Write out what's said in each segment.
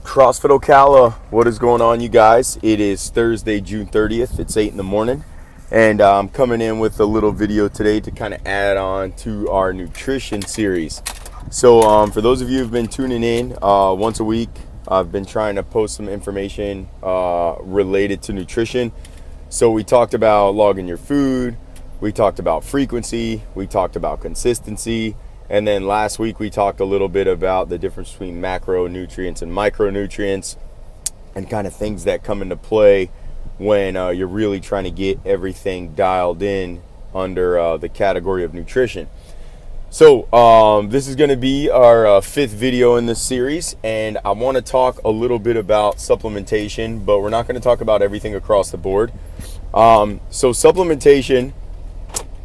CrossFit Ocala, what is going on, you guys? It is Thursday, June 30th. It's 8 in the morning, and I'm coming in with a little video today to kind of add on to our nutrition series. So for those of you who've been tuning in once a week, I've been trying to post some information related to nutrition. So we talked about logging your food, we talked about frequency, we talked about consistency, and then last week we talked a little bit about the difference between macronutrients and micronutrients and kind of things that come into play when you're really trying to get everything dialed in under the category of nutrition. So this is going to be our fifth video in this series, and I want to talk a little bit about supplementation, but we're not going to talk about everything across the board. So supplementation,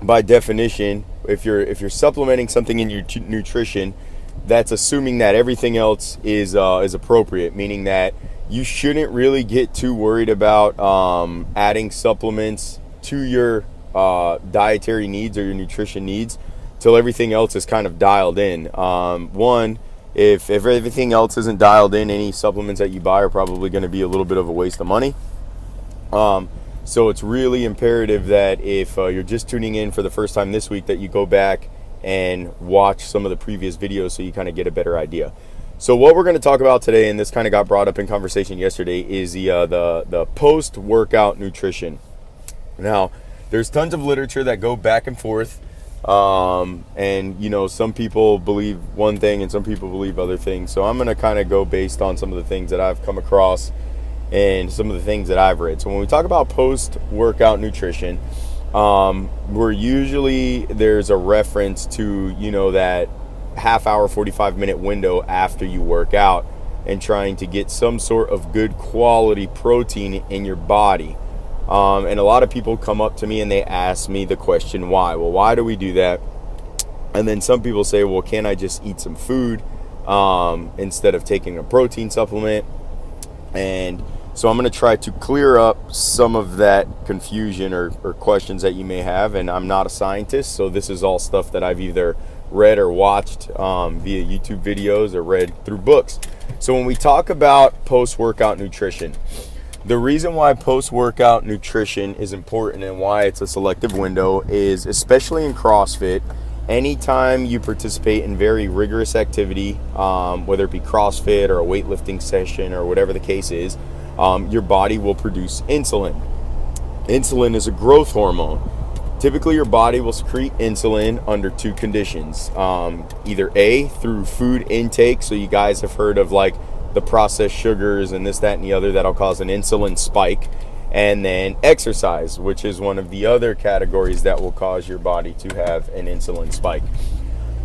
by definition, if you're supplementing something in your nutrition, that's assuming that everything else is appropriate, meaning that you shouldn't really get too worried about adding supplements to your dietary needs or your nutrition needs till everything else is kind of dialed in. If everything else isn't dialed in, any supplements that you buy are probably going to be a little bit of a waste of money. So it's really imperative that if you're just tuning in for the first time this week, that you go back and watch some of the previous videos so you kind of get a better idea. So what we're going to talk about today, and this kind of got brought up in conversation yesterday, is the post-workout nutrition. Now, there's tons of literature that go back and forth, and you know, some people believe one thing and some people believe other things. So I'm going to kind of go based on some of the things that I've come across and some of the things that I've read. So when we talk about post-workout nutrition, there's a reference to, you know, that half hour, 45-minute window after you work out and trying to get some sort of good quality protein in your body. And a lot of people come up to me and they ask me the question, why? Well, why do we do that? And then some people say, well, can't I just eat some food instead of taking a protein supplement? And so I'm going to try to clear up some of that confusion or questions that you may have. And I'm not a scientist, so this is all stuff that I've either read or watched via YouTube videos or read through books. So when we talk about post-workout nutrition, the reason why post-workout nutrition is important and why it's a selective window is, especially in CrossFit, anytime you participate in very rigorous activity, whether it be CrossFit or a weightlifting session or whatever the case is, your body will produce insulin. Insulin is a growth hormone. Typically, your body will secrete insulin under two conditions. Either A, through food intake, so you guys have heard of like the processed sugars and this, that, and the other that'll cause an insulin spike, and then exercise, which is one of the other categories that will cause your body to have an insulin spike.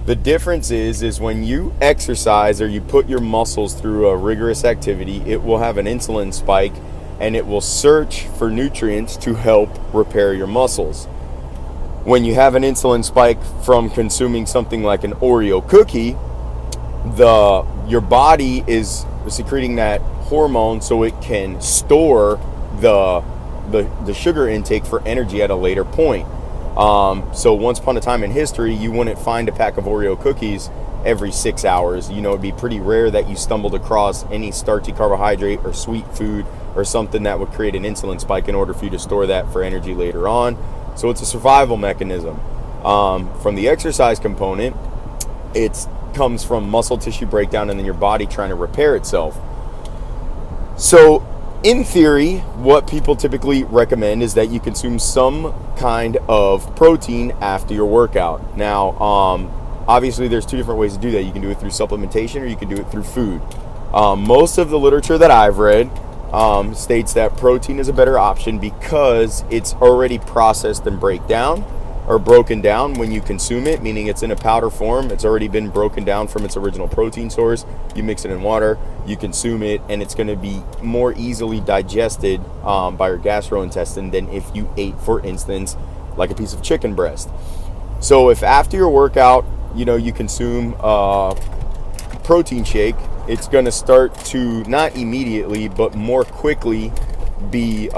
The difference is when you exercise or you put your muscles through a rigorous activity, it will have an insulin spike and it will search for nutrients to help repair your muscles. When you have an insulin spike from consuming something like an Oreo cookie, your body is secreting that hormone so it can store the sugar intake for energy at a later point. So once upon a time in history, you wouldn't find a pack of Oreo cookies every 6 hours. You know, it'd be pretty rare that you stumbled across any starchy carbohydrate or sweet food or something that would create an insulin spike in order for you to store that for energy later on. So it's a survival mechanism. From the exercise component, it comes from muscle tissue breakdown and then your body trying to repair itself. So in theory, what people typically recommend is that you consume some kind of protein after your workout. Now, obviously there's two different ways to do that. You can do it through supplementation or you can do it through food. Most of the literature that I've read states that protein is a better option because it's already processed and broken down when you consume it, meaning it's in a powder form. It's already been broken down from its original protein source. You mix it in water, you consume it, and it's going to be more easily digested by your gastrointestine than if you ate, for instance, like a piece of chicken breast. So if after your workout, you know, you consume a protein shake, it's going to start to not immediately, but more quickly be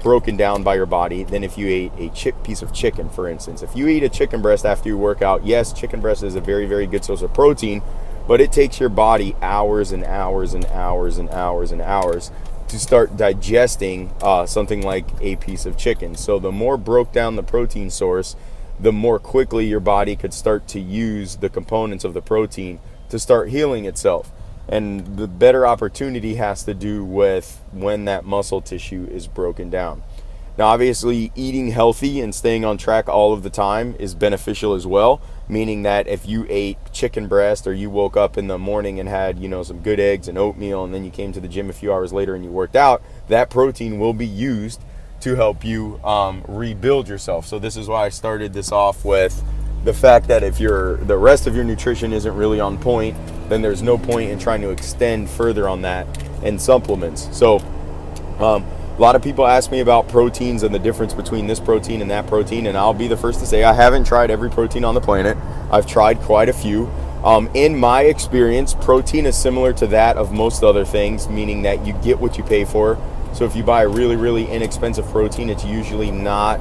broken down by your body than if you ate a piece of chicken, for instance. If you eat a chicken breast after you work out, yes, chicken breast is a very, very good source of protein, but it takes your body hours and hours and hours and hours and hours to start digesting something like a piece of chicken. So the more broke down the protein source, the more quickly your body could start to use the components of the protein to start healing itself. And the better opportunity has to do with when that muscle tissue is broken down. Now, obviously, eating healthy and staying on track all of the time is beneficial as well, meaning that if you ate chicken breast or you woke up in the morning and had, some good eggs and oatmeal, and then you came to the gym a few hours later and you worked out, that protein will be used to help you rebuild yourself. So this is why I started this off with the fact that if the rest of your nutrition isn't really on point, then there's no point in trying to extend further on that and supplements. So a lot of people ask me about proteins and the difference between this protein and that protein, and I'll be the first to say I haven't tried every protein on the planet. I've tried quite a few. In my experience, protein is similar to that of most other things, meaning that you get what you pay for. So if you buy a really, really inexpensive protein, it's usually not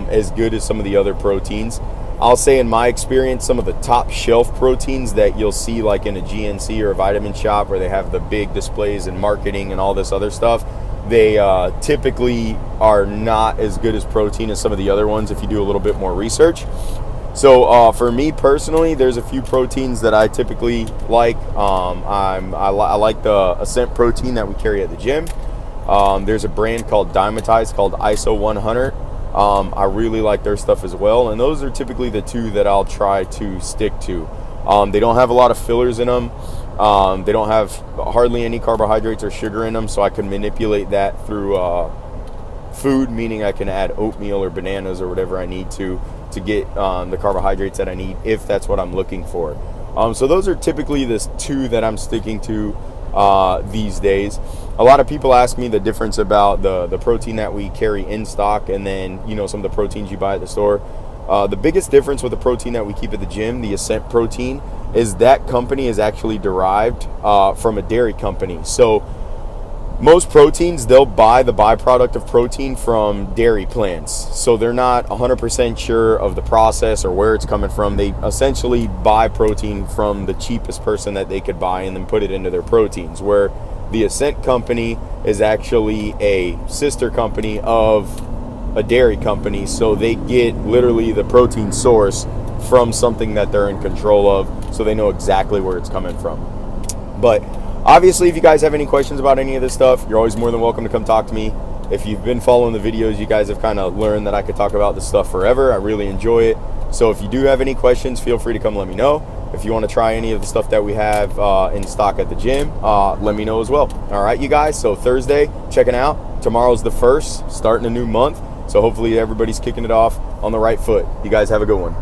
as good as some of the other proteins. I'll say in my experience, some of the top shelf proteins that you'll see like in a GNC or a Vitamin Shop where they have the big displays and marketing and all this other stuff, they typically are not as good as protein as some of the other ones if you do a little bit more research. So for me personally, there's a few proteins that I typically like. I like the Ascent protein that we carry at the gym. There's a brand called Dymatize called ISO 100. I really like their stuff as well, and those are typically the two that I'll try to stick to. They don't have a lot of fillers in them. They don't have hardly any carbohydrates or sugar in them, so I can manipulate that through food, meaning I can add oatmeal or bananas or whatever I need to get the carbohydrates that I need if that's what I'm looking for. So those are typically the two that I'm sticking to these days. A lot of people ask me the difference about the protein that we carry in stock and then some of the proteins you buy at the store. The biggest difference with the protein that we keep at the gym, the Ascent protein, is that company is actually derived from a dairy company. So most proteins, they'll buy the byproduct of protein from dairy plants. So they're not 100% sure of the process or where it's coming from. They essentially buy protein from the cheapest person that they could buy and then put it into their proteins, where the Ascent company is actually a sister company of a dairy company, so they get literally the protein source from something that they're in control of, so they know exactly where it's coming from. But obviously, if you guys have any questions about any of this stuff, you're always more than welcome to come talk to me. If you've been following the videos, you guys have kind of learned that I could talk about this stuff forever. I really enjoy it. So if you do have any questions, feel free to come let me know. If you want to try any of the stuff that we have in stock at the gym, let me know as well. All right, you guys, so Thursday, checking out. Tomorrow's the 1st, starting a new month. So hopefully everybody's kicking it off on the right foot. You guys have a good one.